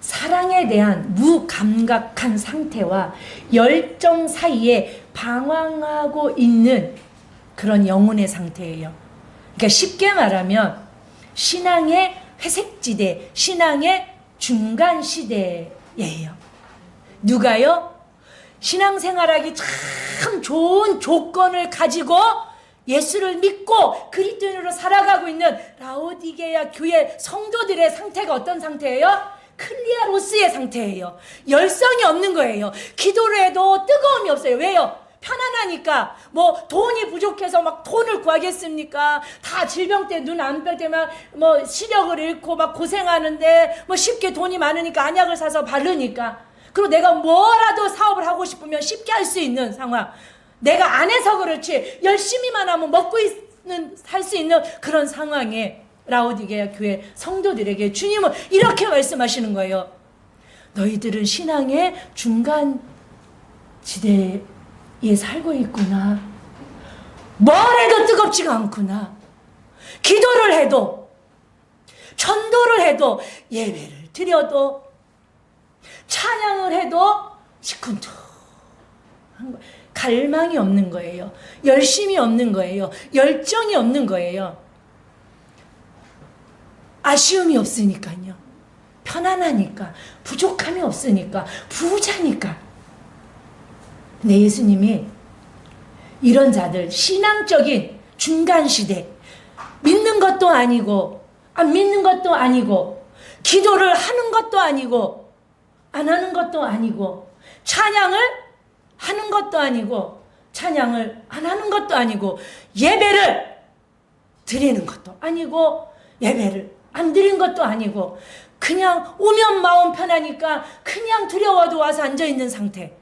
사랑에 대한 무감각한 상태와 열정 사이에 방황하고 있는 그런 영혼의 상태예요. 그러니까 쉽게 말하면 신앙의 회색지대, 신앙의 중간 시대예요. 누가요? 신앙생활하기 참 좋은 조건을 가지고 예수를 믿고 그리스도인으로 살아가고 있는 라오디게아 교회 성도들의 상태가 어떤 상태예요? 클리아로스의 상태예요. 열성이 없는 거예요. 기도를 해도 뜨거움이 없어요. 왜요? 편안하니까. 뭐 돈이 부족해서 막 돈을 구하겠습니까? 다 질병 때 눈 안 뺄 때만 뭐 시력을 잃고 막 고생하는데 뭐 쉽게 돈이 많으니까 안약을 사서 바르니까. 그리고 내가 뭐라도 사업을 하고 싶으면 쉽게 할 수 있는 상황. 내가 안 해서 그렇지 열심히만 하면 먹고 살 수 있는 그런 상황에 라오디게아 교회 성도들에게 주님은 이렇게 말씀하시는 거예요. 너희들은 신앙의 중간 지대에 살고 있구나. 뭘 해도 뜨겁지가 않구나. 기도를 해도 전도를 해도 예배를 드려도 찬양을 해도 시큰둥한 거예요. 갈망이 없는 거예요. 열심이 없는 거예요. 열정이 없는 거예요. 아쉬움이 없으니까요. 편안하니까. 부족함이 없으니까. 부자니까. 근데 예수님이 이런 자들, 신앙적인 중간시대, 믿는 것도 아니고 안 믿는 것도 아니고 기도를 하는 것도 아니고 안 하는 것도 아니고 찬양을 하는 것도 아니고 찬양을 안 하는 것도 아니고 예배를 드리는 것도 아니고 예배를 안 드린 것도 아니고 그냥 오면 마음 편하니까 그냥 두려워도 와서 앉아있는 상태.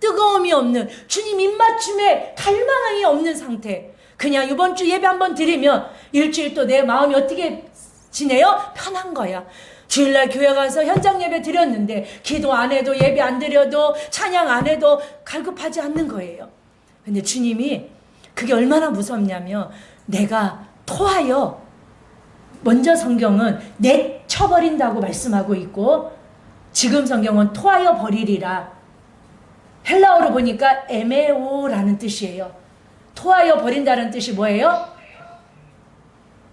뜨거움이 없는 주님 입맞춤에 갈망이 없는 상태. 그냥 이번 주 예배 한번 드리면 일주일 또 내 마음이 어떻게 지내요? 편한 거야. 주일날 교회 가서 현장 예배 드렸는데 기도 안 해도 예배 안 드려도 찬양 안 해도 갈급하지 않는 거예요. 근데 주님이 그게 얼마나 무섭냐면 내가 토하여 먼저 성경은 내쳐버린다고 말씀하고 있고 지금 성경은 토하여 버리리라. 헬라어로 보니까 에메오라는 뜻이에요. 토하여 버린다는 뜻이 뭐예요?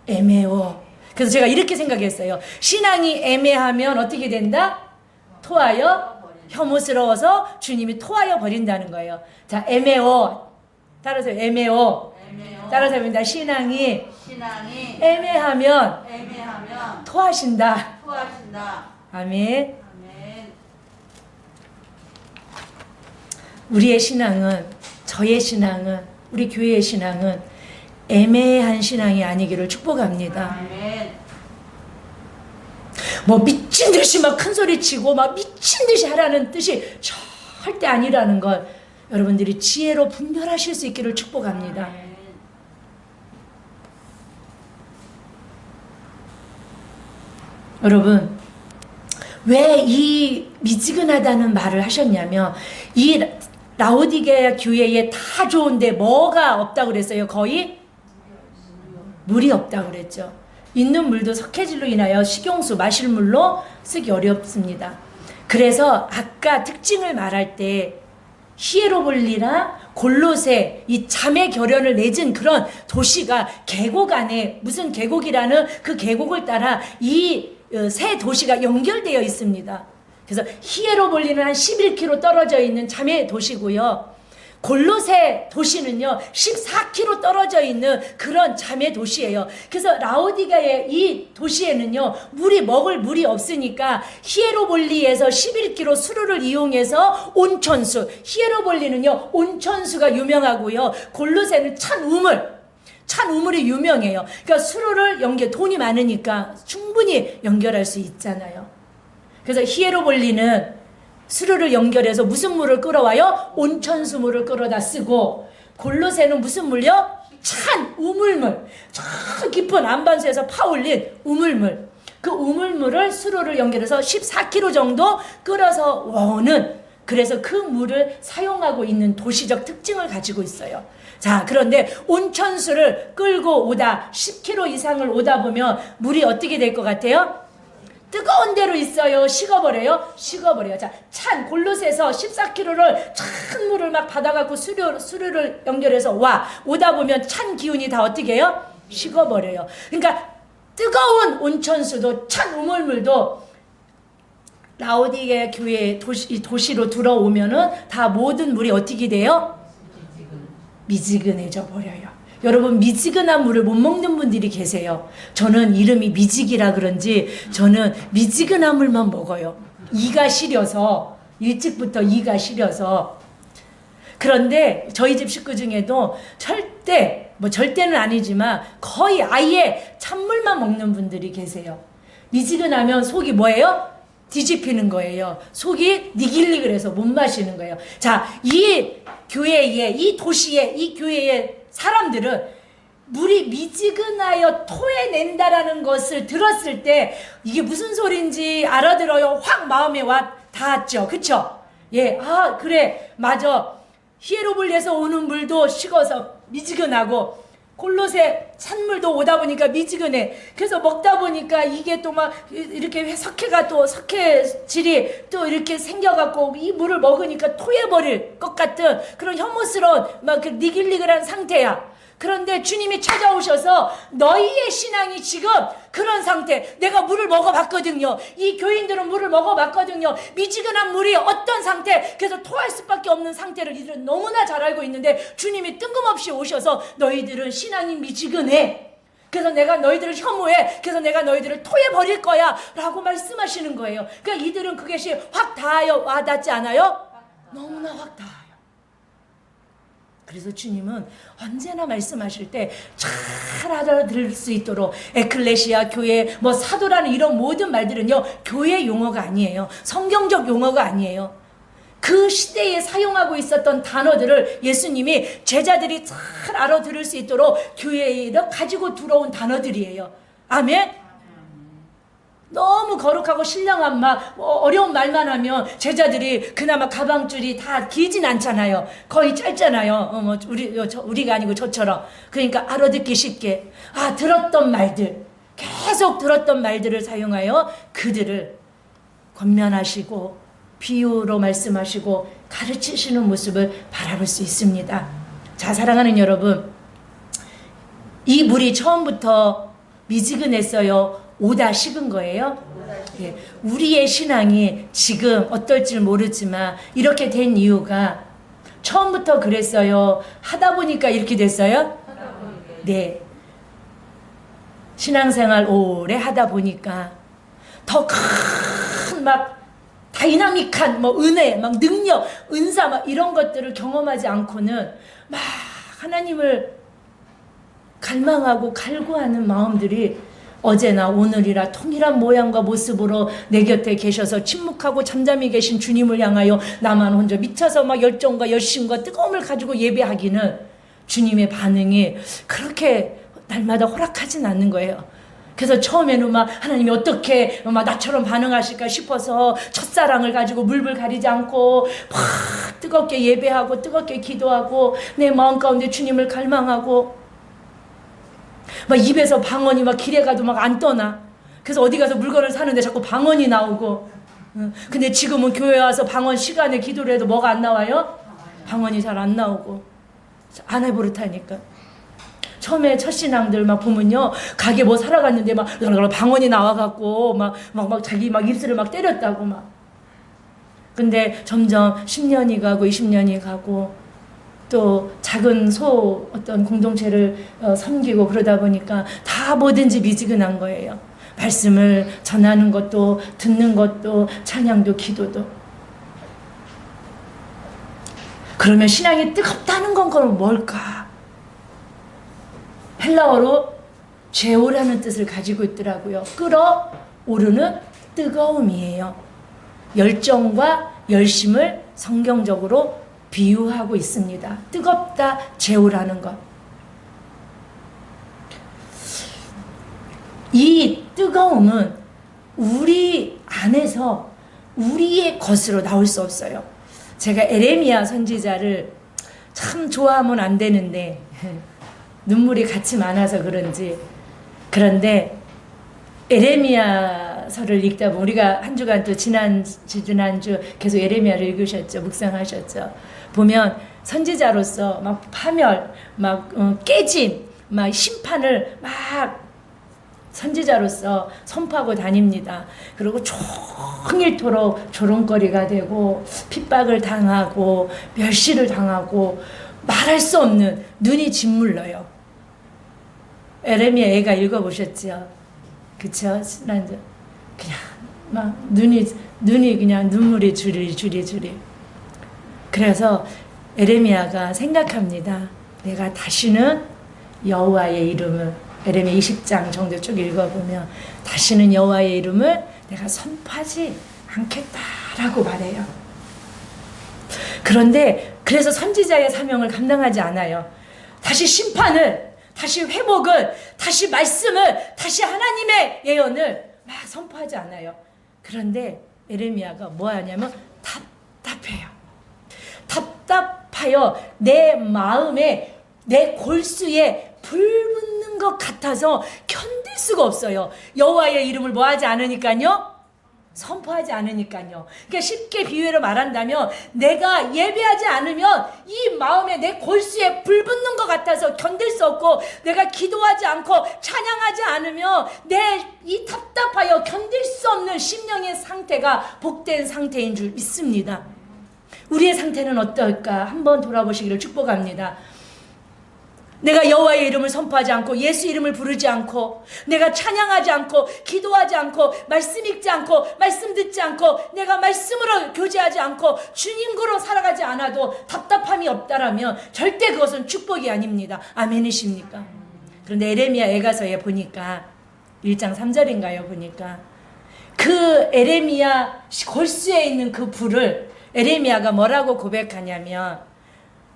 에메오. 그래서 제가 이렇게 생각했어요. 신앙이 애매하면 어떻게 된다? 토하여 혐오스러워서 주님이 토하여 버린다는 거예요. 자, 에메오. 따라서 에메오. 따라서 합니다. 신앙이 애매하면 토하신다. 아멘. 우리의 신앙은, 저의 신앙은, 우리 교회의 신앙은 애매한 신앙이 아니기를 축복합니다. 뭐 미친 듯이 막 큰 소리 치고 막 미친 듯이 하라는 뜻이 절대 아니라는 걸 여러분들이 지혜로 분별하실 수 있기를 축복합니다. 여러분, 왜 이 미지근하다는 말을 하셨냐면 이 라오디게아 교회에 다 좋은데 뭐가 없다고 그랬어요? 거의 물이 없다고 그랬죠. 있는 물도 석회질로 인하여 식용수, 마실 물로 쓰기 어렵습니다. 그래서 아까 특징을 말할 때 히에로볼리나 골로새 이 자매 결연을 맺은 그런 도시가 계곡 안에 무슨 계곡이라는 그 계곡을 따라 이 세 도시가 연결되어 있습니다. 그래서 히에로볼리는 한 11km 떨어져 있는 자매 도시고요. 골로새 도시는요 14km 떨어져 있는 그런 자매 도시예요. 그래서 라오디게의 이 도시에는요 먹을 물이 없으니까 히에로볼리에서 11km 수로를 이용해서 온천수, 히에로볼리는요 온천수가 유명하고요, 골로새는 찬 우물이 유명해요. 그러니까 수로를 돈이 많으니까 충분히 연결할 수 있잖아요. 그래서 히에로볼리는 수로를 연결해서 무슨 물을 끌어와요? 온천수 물을 끌어다 쓰고, 골로새는 무슨 물요? 찬 우물물, 저 깊은 안반수에서 파올린 우물물, 그 우물물을 수로를 연결해서 14km 정도 끌어서 오는, 그래서 그 물을 사용하고 있는 도시적 특징을 가지고 있어요. 자, 그런데 온천수를 끌고 오다 10km 이상을 오다 보면 물이 어떻게 될 것 같아요? 뜨거운 데로 있어요? 식어버려요? 식어버려요. 자, 찬 골로새에서 14km를 찬 물을 막 받아갖고 수류를 연결해서 오다 보면 찬 기운이 다 어떻게 해요? 식어버려요. 그러니까 뜨거운 온천수도 찬 우물물도 라오디게 교회 도시로 들어오면은 다 모든 물이 어떻게 돼요? 미지근해져 버려요. 여러분, 미지근한 물을 못 먹는 분들이 계세요. 저는 이름이 미지기라 그런지 저는 미지근한 물만 먹어요. 이가 시려서, 일찍부터 이가 시려서. 그런데 저희 집 식구 중에도 절대는 아니지만 거의 아예 찬물만 먹는 분들이 계세요. 미지근하면 속이 뭐예요? 뒤집히는 거예요. 속이 니길니글해서 못 마시는 거예요. 자, 이 교회의, 이 도시의, 이 교회의 사람들은 물이 미지근하여 토해낸다라는 것을 들었을 때 이게 무슨 소린지 알아들어요. 확 마음에 닿았죠. 그쵸? 예, 아, 그래, 맞아. 히에로볼리에서 오는 물도 식어서 미지근하고, 골로새 찬물도 오다 보니까 미지근해. 그래서 먹다 보니까 이게 또 막 이렇게 석회질이 또 이렇게 생겨갖고 이 물을 먹으니까 토해버릴 것 같은 그런 혐오스러운 막 그 니글니글한 상태야. 그런데 주님이 찾아오셔서 너희의 신앙이 지금 그런 상태, 내가 물을 먹어봤거든요. 이 교인들은 물을 먹어봤거든요. 미지근한 물이 어떤 상태, 그래서 토할 수밖에 없는 상태를 이들은 너무나 잘 알고 있는데 주님이 뜬금없이 오셔서 너희들은 신앙이 미지근해. 그래서 내가 너희들을 혐오해. 그래서 내가 너희들을 토해버릴 거야 라고 말씀하시는 거예요. 그러니까 이들은 그것이 확 와닿지 않아요? 너무나 확 닿아요. 그래서 주님은 언제나 말씀하실 때 잘 알아들을 수 있도록 에클레시아, 교회, 사도라는 이런 모든 말들은요, 교회 용어가 아니에요. 성경적 용어가 아니에요. 그 시대에 사용하고 있었던 단어들을 예수님이 제자들이 잘 알아들을 수 있도록 교회에 가지고 들어온 단어들이에요. 아멘? 너무 거룩하고 신령한 어려운 말만 하면 제자들이 그나마 가방줄이 다 길진 않잖아요. 거의 짧잖아요. 우리가 아니고 저처럼. 그러니까 알아듣기 쉽게. 들었던 말들, 계속 들었던 말들을 사용하여 그들을 권면하시고 비유로 말씀하시고 가르치시는 모습을 바라볼 수 있습니다. 자, 사랑하는 여러분, 이 물이 처음부터 미지근했어요? 오다 식은 거예요? 예, 우리의 신앙이 지금 어떨지 모르지만 이렇게 된 이유가 처음부터 그랬어요? 하다 보니까 이렇게 됐어요? 네. 신앙생활 오래 하다 보니까 더 큰 다이나믹한 은혜, 능력, 은사 이런 것들을 경험하지 않고는 하나님을 갈망하고 갈구하는 마음들이 어제나 오늘이라 통일한 모양과 모습으로 내 곁에 계셔서 침묵하고 잠잠히 계신 주님을 향하여 나만 혼자 미쳐서 열정과 열심과 뜨거움을 가지고 예배하기는 주님의 반응이 그렇게 날마다 허락하진 않는 거예요. 그래서 처음에는 하나님이 어떻게 나처럼 반응하실까 싶어서 첫사랑을 가지고 물불 가리지 않고 뜨겁게 예배하고 뜨겁게 기도하고 내 마음 가운데 주님을 갈망하고 막 입에서 방언이 막 길에 가도 막 안 떠나. 그래서 어디 가서 물건을 사는데 자꾸 방언이 나오고. 근데 지금은 교회 와서 방언 시간에 기도를 해도 뭐가 안 나와요? 방언이 잘 안 나오고. 안 해버릇하니까. 처음에 첫 신앙들 막 보면요, 가게 뭐 사러 갔는데 막 방언이 나와갖고 막 자기 막 입술을 막 때렸다고 막. 근데 점점 10년이 가고 20년이 가고 또 작은 어떤 공동체를 섬기고 그러다 보니까 다 뭐든지 미지근한 거예요. 말씀을 전하는 것도 듣는 것도 찬양도 기도도. 그러면 신앙이 뜨겁다는 건 그럼 뭘까? 헬라어로 제오라는 뜻을 가지고 있더라고요. 끓어오르는 뜨거움이에요. 열정과 열심을 성경적으로 비유하고 있습니다. 뜨겁다, 제오라는 것. 이 뜨거움은 우리 안에서 우리의 것으로 나올 수 없어요. 제가 에레미야 선지자를 참 좋아하면 안 되는데 눈물이 같이 많아서 그런지. 그런데 에레미야서를 읽다 보면 우리가 한 주간 또 지난주 계속 에레미야를 읽으셨죠. 묵상하셨죠. 보면 선지자로서 막 파멸, 막 깨짐, 막 심판을 막 선지자로서 선포하고 다닙니다. 그리고 종일토록 조롱거리가 되고 핍박을 당하고 멸시를 당하고 말할 수 없는 눈이 짓물러요. 에레미야 애가 읽어보셨죠? 그쵸? 그냥 막 눈이 그냥 눈물이 주리. 그래서 에레미야가 생각합니다. 내가 다시는 여호와의 이름을, 에레미야 20장 정도 쭉 읽어보면 다시는 여호와의 이름을 내가 선포하지 않겠다라고 말해요. 그런데 그래서 선지자의 사명을 감당하지 않아요. 다시 심판을, 다시 회복을, 다시 말씀을, 다시 하나님의 예언을 막 선포하지 않아요. 그런데 에레미야가 뭐 하냐면 답답해요. 답답하여 내 마음에, 내 골수에 불 붙는 것 같아서 견딜 수가 없어요. 여호와의 이름을 뭐 하지 않으니까요? 선포하지 않으니까요. 그러니까 쉽게 비유로 말한다면 내가 예배하지 않으면 이 마음에 내 골수에 불 붙는 것 같아서 견딜 수 없고, 내가 기도하지 않고 찬양하지 않으면 내 이 답답하여 견딜 수 없는 심령의 상태가 복된 상태인 줄 믿습니다. 우리의 상태는 어떨까? 한번 돌아보시기를 축복합니다. 내가 여호와의 이름을 선포하지 않고 예수 이름을 부르지 않고 내가 찬양하지 않고 기도하지 않고 말씀 읽지 않고 말씀 듣지 않고 내가 말씀으로 교제하지 않고 주님으로 살아가지 않아도 답답함이 없다라면 절대 그것은 축복이 아닙니다. 아멘이십니까? 그런데 에레미야 애가서에 보니까 1장 3절인가요? 보니까 그 에레미야 골수에 있는 그 불을 에레미야가 뭐라고 고백하냐면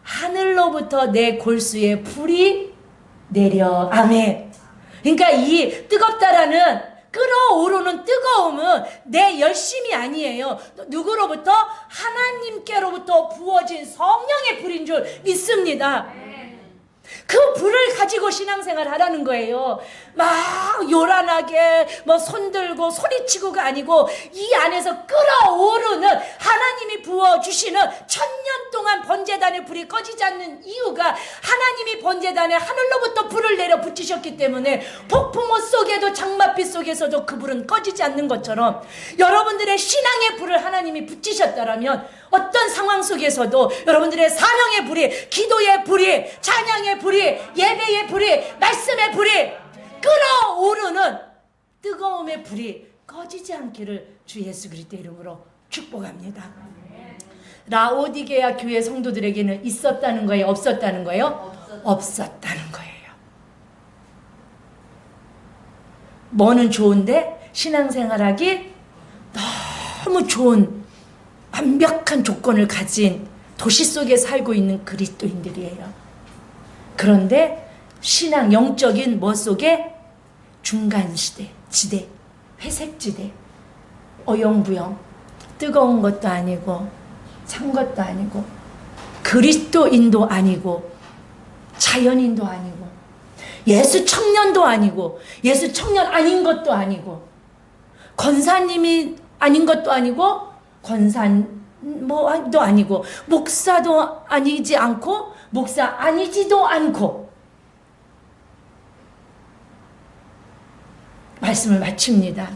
하늘로부터 내 골수에 불이 내려. 아멘. 그러니까 이 뜨겁다라는 끓어오르는 뜨거움은 내 열심이 아니에요. 누구로부터? 하나님께로부터 부어진 성령의 불인 줄 믿습니다. 그 불을 가지고 신앙생활 하라는 거예요. 막 요란하게 뭐 손들고 소리치고가 아니고 이 안에서 끓어오르는 하나님이 부어주시는 1000년 동안 번제단의 불이 꺼지지 않는 이유가 하나님이 번제단에 하늘로부터 불을 내려 붙이셨기 때문에 폭풍우 속에도 장맛빛 속에서도 그 불은 꺼지지 않는 것처럼 여러분들의 신앙의 불을 하나님이 붙이셨다라면 어떤 상황 속에서도 여러분들의 사명의 불이, 기도의 불이, 찬양의 불이, 예배의 불이, 말씀의 불이, 끓어오르는 뜨거움의 불이 꺼지지 않기를 주 예수 그리스도의 이름으로 축복합니다. 라오디게아 교회 성도들에게는 있었다는 거예요? 없었다는 거예요? 없었다는 거예요. 뭐는 좋은데 신앙생활하기 너무 좋은 완벽한 조건을 가진 도시 속에 살고 있는 그리스도인들이에요. 그런데 신앙 영적인 뭐 속에 중간시대, 지대, 회색지대, 어영부영, 뜨거운 것도 아니고 찬 것도 아니고 그리스도인도 아니고 자연인도 아니고 예수 청년도 아니고 예수 청년 아닌 것도 아니고 권사님이 아닌 것도 아니고 권사도 아니고 목사도 아니지 않고 목사 아니지도 않고 말씀을 마칩니다.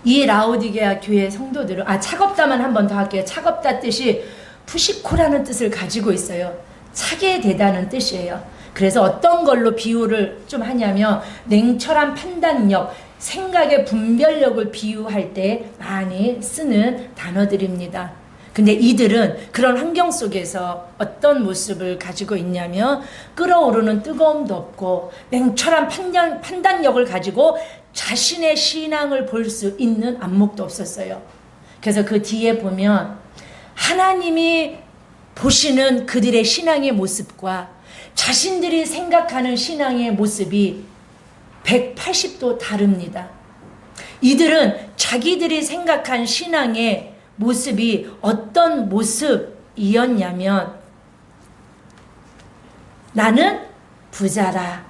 이 라오디게아 교회 성도들은 차갑다만 한 번 더 할게요. 차갑다 뜻이 푸시코라는 뜻을 가지고 있어요. 차게 되다는 뜻이에요. 그래서 어떤 걸로 비유를 좀 하냐면 냉철한 판단력, 생각의 분별력을 비유할 때 많이 쓰는 단어들입니다. 근데 이들은 그런 환경 속에서 어떤 모습을 가지고 있냐면 끓어오르는 뜨거움도 없고 냉철한 판단력을 가지고 자신의 신앙을 볼 수 있는 안목도 없었어요. 그래서 그 뒤에 보면 하나님이 보시는 그들의 신앙의 모습과 자신들이 생각하는 신앙의 모습이 180도 다릅니다. 이들은 자기들이 생각한 신앙의 모습이 어떤 모습이었냐면 나는 부자라,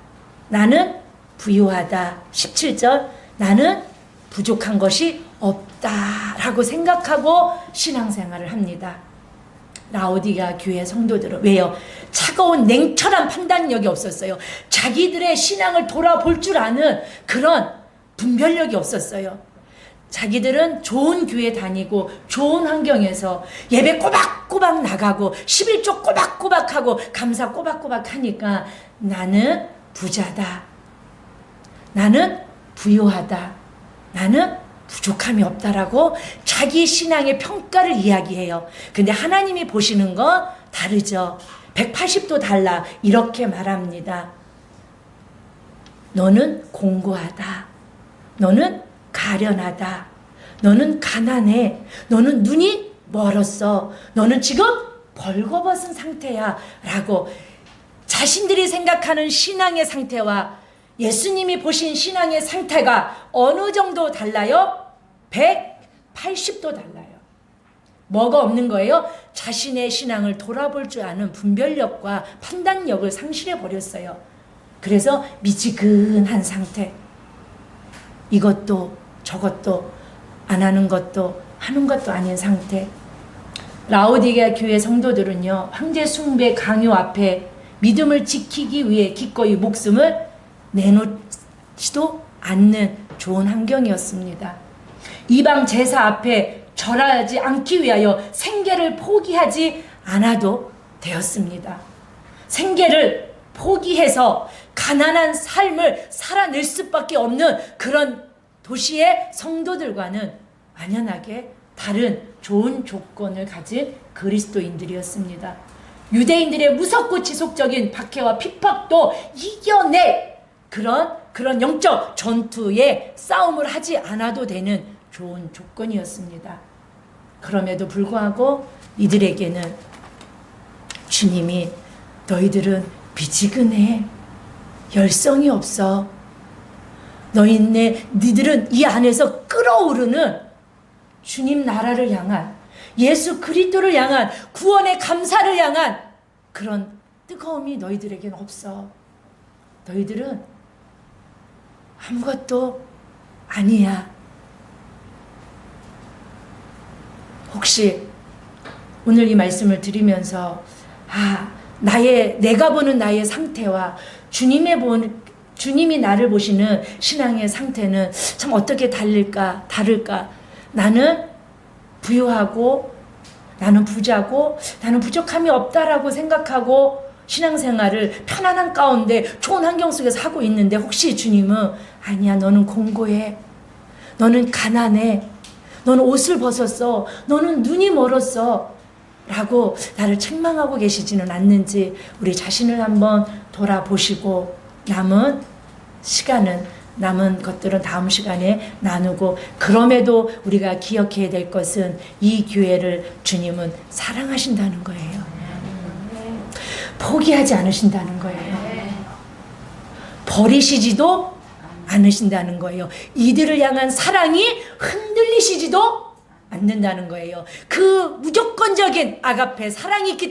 나는 부유하다. 17절 나는 부족한 것이 없다라고 생각하고 신앙생활을 합니다. 라오디게아 교회 성도들은 왜요? 차가운 냉철한 판단력이 없었어요. 자기들의 신앙을 돌아볼 줄 아는 그런 분별력이 없었어요. 자기들은 좋은 교회 다니고 좋은 환경에서 예배 꼬박꼬박 나가고 11조 꼬박꼬박하고 감사 꼬박꼬박 하니까 나는 부자다, 나는 부유하다, 나는 부족함이 없다라고 자기 신앙의 평가를 이야기해요. 근데 하나님이 보시는 건 다르죠. 180도 달라. 이렇게 말합니다. 너는 공고하다, 너는 가련하다, 너는 가난해, 너는 눈이 멀었어, 너는 지금 벌거벗은 상태야 라고 자신들이 생각하는 신앙의 상태와 예수님이 보신 신앙의 상태가 어느 정도 달라요? 180도 달라요. 뭐가 없는 거예요? 자신의 신앙을 돌아볼 줄 아는 분별력과 판단력을 상실해 버렸어요. 그래서 미지근한 상태. 이것도 저것도 안 하는 것도 하는 것도 아닌 상태. 라오디게아 교회 성도들은요, 황제 숭배 강요 앞에 믿음을 지키기 위해 기꺼이 목숨을 내놓지도 않는 좋은 환경이었습니다. 이방 제사 앞에 절하지 않기 위하여 생계를 포기하지 않아도 되었습니다. 생계를 포기해서 가난한 삶을 살아낼 수밖에 없는 그런 도시의 성도들과는 완연하게 다른 좋은 조건을 가진 그리스도인들이었습니다. 유대인들의 무섭고 지속적인 박해와 핍박도 이겨낼 그런 영적 전투에 싸움을 하지 않아도 되는 좋은 조건이었습니다. 그럼에도 불구하고 이들에게는 주님이 너희들은 미지근해, 열성이 없어, 니들은 이 안에서 끓어오르는 주님 나라를 향한, 예수 그리스도를 향한, 구원의 감사를 향한 그런 뜨거움이 너희들에게는 없어. 너희들은 아무것도 아니야. 혹시 오늘 이 말씀을 들으면서 내가 보는 나의 상태와 주님이 나를 보시는 신앙의 상태는 참 어떻게 다를까? 나는 부유하고 나는 부자고 나는 부족함이 없다라고 생각하고 신앙생활을 편안한 가운데 좋은 환경 속에서 하고 있는데, 혹시 주님은 아니야, 너는 공고해, 너는 가난해, 너는 옷을 벗었어, 너는 눈이 멀었어 라고 나를 책망하고 계시지는 않는지 우리 자신을 한번 돌아보시고 남은 것들은 다음 시간에 나누고, 그럼에도 우리가 기억해야 될 것은 이 교회를 주님은 사랑하신다는 거예요. 포기하지 않으신다는 거예요. 버리시지도 않으신다는 거예요. 이들을 향한 사랑이 흔들리시지도 않는다는 거예요. 그 무조건적인 아가페 사랑이 있기 때문에